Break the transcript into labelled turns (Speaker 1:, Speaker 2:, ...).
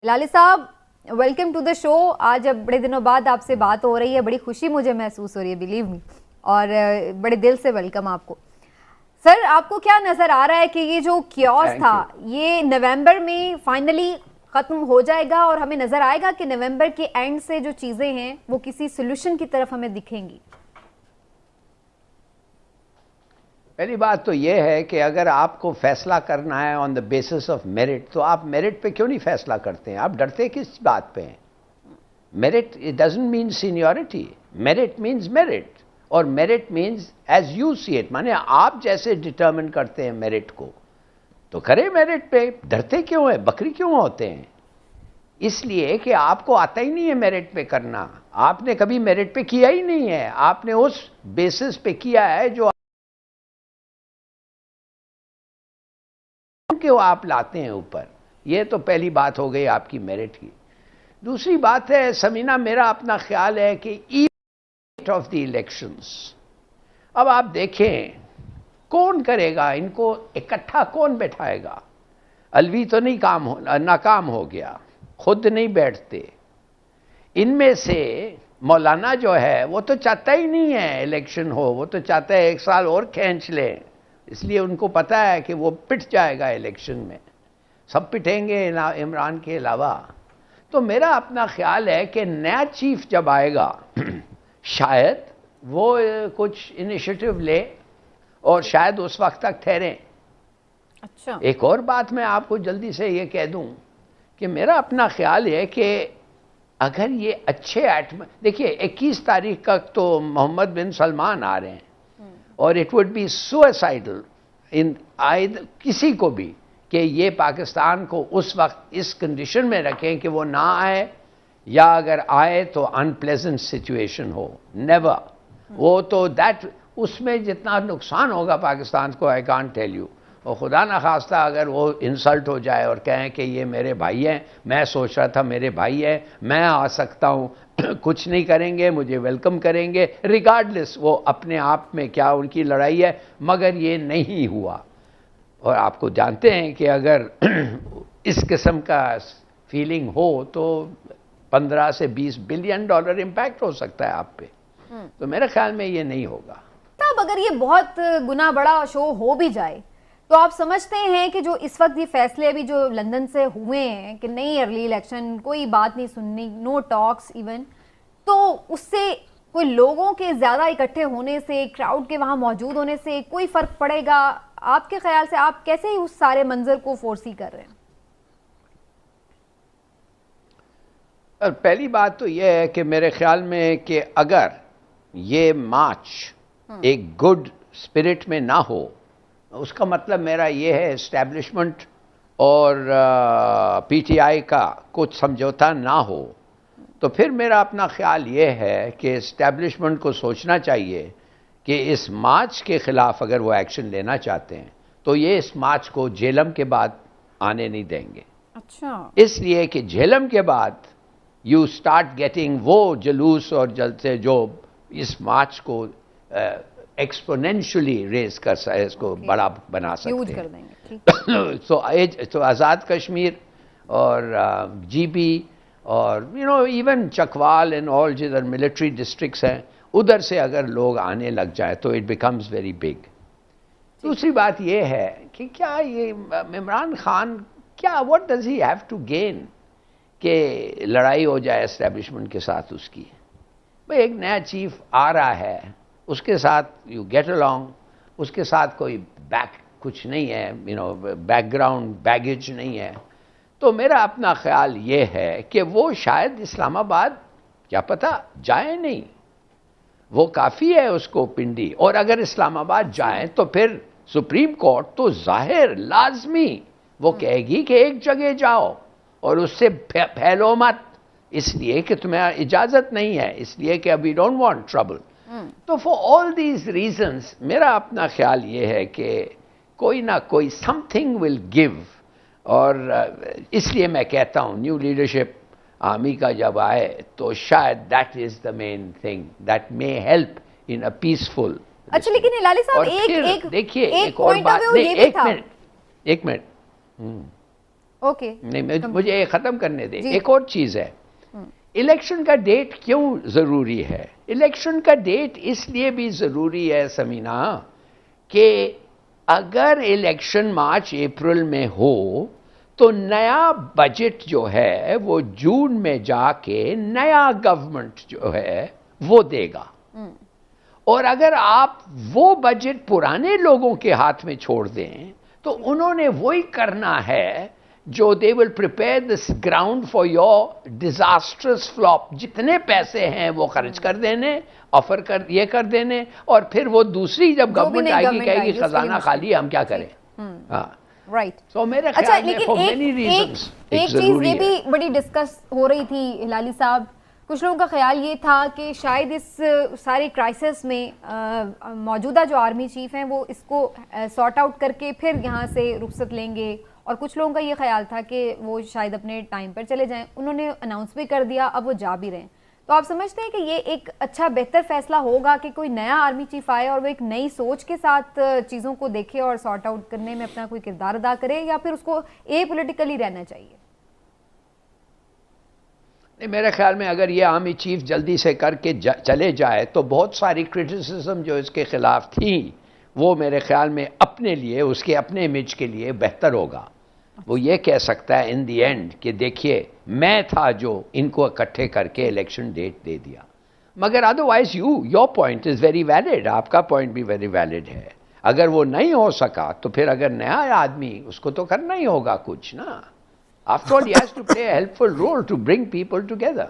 Speaker 1: लाली साहब, welcome to the show. आज अब बड़े दिनों बाद आपसे बात हो रही है, बड़ी खुशी मुझे महसूस हो रही है, बिलीव मी, और बड़े दिल से वेलकम आपको। सर, आपको क्या नज़र आ रहा है कि ये जो क्योस था ये नवंबर में फाइनली ख़त्म हो जाएगा और हमें नज़र आएगा कि नवंबर के एंड से जो चीज़ें हैं वो किसी सोल्यूशन की तरफ हमें दिखेंगी?
Speaker 2: पहली बात तो ये है कि अगर आपको फैसला करना है on the basis of merit, तो आप मेरिट पे क्यों नहीं फैसला करते हैं? आप डरते किस बात पे हैं? Merit it doesn't mean seniority, merit means merit, और merit means as you see it, माने आप जैसे डिटर्मिन करते हैं मेरिट को, तो करें मेरिट पे। डरते क्यों है? बकरी क्यों होते हैं? इसलिए कि आपको आता ही नहीं है मेरिट पे करना, आपने कभी मेरिट पे किया ही नहीं है, आपने उस बेसिस पे किया है जो क्यों आप लाते हैं ऊपर। ये तो पहली बात हो गई आपकी मेरिट की। दूसरी बात है समीना, मेरा अपना ख्याल है कि ईवेंट ऑफ द इलेक्शंस, अब आप देखें कौन करेगा इनको इकट्ठा, कौन बैठाएगा? अलवी तो नहीं नाकाम हो गया, खुद नहीं बैठते। इनमें से मौलाना जो है वो तो चाहता ही नहीं है इलेक्शन हो, वो तो चाहता है 1 साल और खींच लें, इसलिए उनको पता है कि वो पिट जाएगा इलेक्शन में, सब पिटेंगे इमरान के अलावा। तो मेरा अपना ख्याल है कि नया चीफ जब आएगा शायद वो कुछ इनिशिएटिव ले और शायद उस वक्त तक ठहरें।
Speaker 1: अच्छा,
Speaker 2: एक और बात मैं आपको जल्दी से ये कह दूं कि मेरा अपना ख्याल है कि अगर ये अच्छे देखिए 21 तारीख तक तो मोहम्मद बिन सलमान आ रहे हैं और इट वुड बी सुसाइडल इन किसी को भी कि ये पाकिस्तान को उस वक्त इस कंडीशन में रखें कि वो ना आए, या अगर आए तो अनप्लेजेंट सिचुएशन हो। नेवर, वो तो दैट उसमें जितना नुकसान होगा पाकिस्तान को आई कांट टेल यू। और खुदा न खास्ता अगर वो इंसल्ट हो जाए और कहें कि ये मेरे भाई हैं, मैं सोच रहा था मेरे भाई हैं, मैं आ सकता हूँ, कुछ नहीं करेंगे, मुझे वेलकम करेंगे, रिगार्डलेस वो अपने आप में क्या उनकी लड़ाई है, मगर ये नहीं हुआ। और आपको जानते हैं कि अगर इस किस्म का फीलिंग हो तो 15 से 20 बिलियन डॉलर इम्पैक्ट हो सकता है आप पे। तो मेरे ख्याल में ये नहीं होगा।
Speaker 1: तब अगर ये बहुत गुना बड़ा शो हो भी जाए तो आप समझते हैं कि जो इस वक्त ये फैसले अभी जो लंदन से हुए हैं कि नहीं अर्ली इलेक्शन, कोई बात नहीं सुननी, नो टॉक्स इवन, तो उससे कोई लोगों के ज़्यादा इकट्ठे होने से, क्राउड के वहाँ मौजूद होने से कोई फ़र्क पड़ेगा? आपके ख्याल से आप कैसे ही उस सारे मंजर को फोर्सी कर रहे हैं?
Speaker 2: पहली बात तो यह है कि मेरे ख्याल में कि अगर ये मार्च एक गुड स्पिरिट में ना हो, उसका मतलब मेरा ये है एस्टैब्लिशमेंट और पीटीआई का कुछ समझौता ना हो, तो फिर मेरा अपना ख्याल ये है कि एस्टैब्लिशमेंट को सोचना चाहिए कि इस मार्च के खिलाफ अगर वो एक्शन लेना चाहते हैं तो ये इस मार्च को झेलम के बाद आने नहीं देंगे।
Speaker 1: अच्छा,
Speaker 2: इसलिए कि झेलम के बाद यू स्टार्ट गेटिंग वो जुलूस और जल्द से जो इस मार्च को एक्सपोनेंशियली रेज कर सकते, इसको बड़ा बना सकते हैं। तो आज़ाद कश्मीर और जीबी और इवन चकवाल एंड ऑल जिधर मिलिट्री डिस्ट्रिक्ट्स हैं, उधर से अगर लोग आने लग जाए तो इट बिकम्स वेरी बिग। दूसरी बात यह है कि क्या ये इमरान खान क्या what does he have to gain कि लड़ाई हो जाए एस्टेब्लिशमेंट के साथ उसकी? भाई एक नया चीफ आ रहा है, उसके साथ यू गेट अलोंग, उसके साथ कोई कुछ नहीं है, बैकग्राउंड बैगेज नहीं है। तो मेरा अपना ख्याल ये है कि वो शायद इस्लामाबाद क्या पता जाए नहीं, वो काफ़ी है उसको पिंडी, और अगर इस्लामाबाद जाए तो फिर सुप्रीम कोर्ट तो जाहिर लाजमी वो कहेगी कि एक जगह जाओ और उससे फैलो मत, इसलिए कि तुम्हें इजाज़त नहीं है, इसलिए कि वी डोंट वांट ट्रबल। तो फॉर ऑल दीज रीजंस मेरा अपना ख्याल ये है कि कोई ना कोई समथिंग विल गिव, और इसलिए मैं कहता हूँ न्यू लीडरशिप आर्मी का जब आए तो शायद that is the main thing that may help in a peaceful.
Speaker 1: अच्छा, लेकिन लाली साहब
Speaker 2: देखिए एक और बात, नहीं एक मिनट
Speaker 1: اوکے
Speaker 2: نہیں مجھے یہ ختم کرنے دیں. ایک اور چیز ہے, الیکشن کا ڈیٹ کیوں ضروری ہے؟ الیکشن کا ڈیٹ اس لیے بھی ضروری ہے سمینا کہ اگر الیکشن مارچ اپریل میں ہو تو نیا بجٹ جو ہے وہ جون میں جا کے نیا گورنمنٹ جو ہے وہ دے گا. اور اگر آپ وہ بجٹ پرانے لوگوں کے ہاتھ میں چھوڑ دیں تو انہوں نے وہی کرنا ہے جو they will prepare this ground for your disastrous flop. جتنے پیسے ہیں وہ خرچ کر دینے, آفر یہ کر دینے, اور پھر وہ دوسری جب گورنمنٹ آئے گی کہے گی خزانہ خالی, ہم کیا کریں. ہاں
Speaker 1: رائٹ.
Speaker 2: تو میرے خیال میں for many reasons
Speaker 1: ایک چیز یہ بھی بڑی ڈسکس ہو رہی تھی ہلالی صاحب, کچھ لوگوں کا خیال یہ تھا کہ شاید اس سارے کرائسس میں موجودہ جو آرمی چیف ہیں وہ اس کو سارٹ آؤٹ کر کے پھر یہاں سے رخصت لیں گے, اور کچھ لوگوں کا یہ خیال تھا کہ وہ شاید اپنے ٹائم پر چلے جائیں. انہوں نے اناؤنس بھی کر دیا, اب وہ جا بھی رہے ہیں. تو آپ سمجھتے ہیں کہ یہ ایک اچھا بہتر فیصلہ ہوگا کہ کوئی نیا آرمی چیف آئے اور وہ ایک نئی سوچ کے ساتھ چیزوں کو دیکھے اور سارٹ آؤٹ کرنے میں اپنا کوئی کردار ادا کرے, یا پھر اس کو پولیٹیکلی رہنا چاہیے؟
Speaker 2: میرے خیال میں اگر یہ آرمی چیف جلدی سے کر کے چلے جائے تو بہت ساری کرٹیسزم جو اس کے خلاف تھیں وہ میرے خیال میں اپنے لیے, اس کے اپنے امیج کے لیے بہتر ہوگا. وہ یہ کہہ سکتا ہے ان دی اینڈ کہ دیکھیے میں تھا جو ان کو اکٹھے کر کے الیکشن ڈیٹ دے دیا. مگر otherwise your point is very valid, آپ کا پوائنٹ بھی ویری ویلڈ ہے. اگر وہ نہیں ہو سکا تو پھر اگر نیا آدمی, اس کو تو کرنا ہی ہوگا کچھ نا. After all, he has to play a helpful role to bring people together.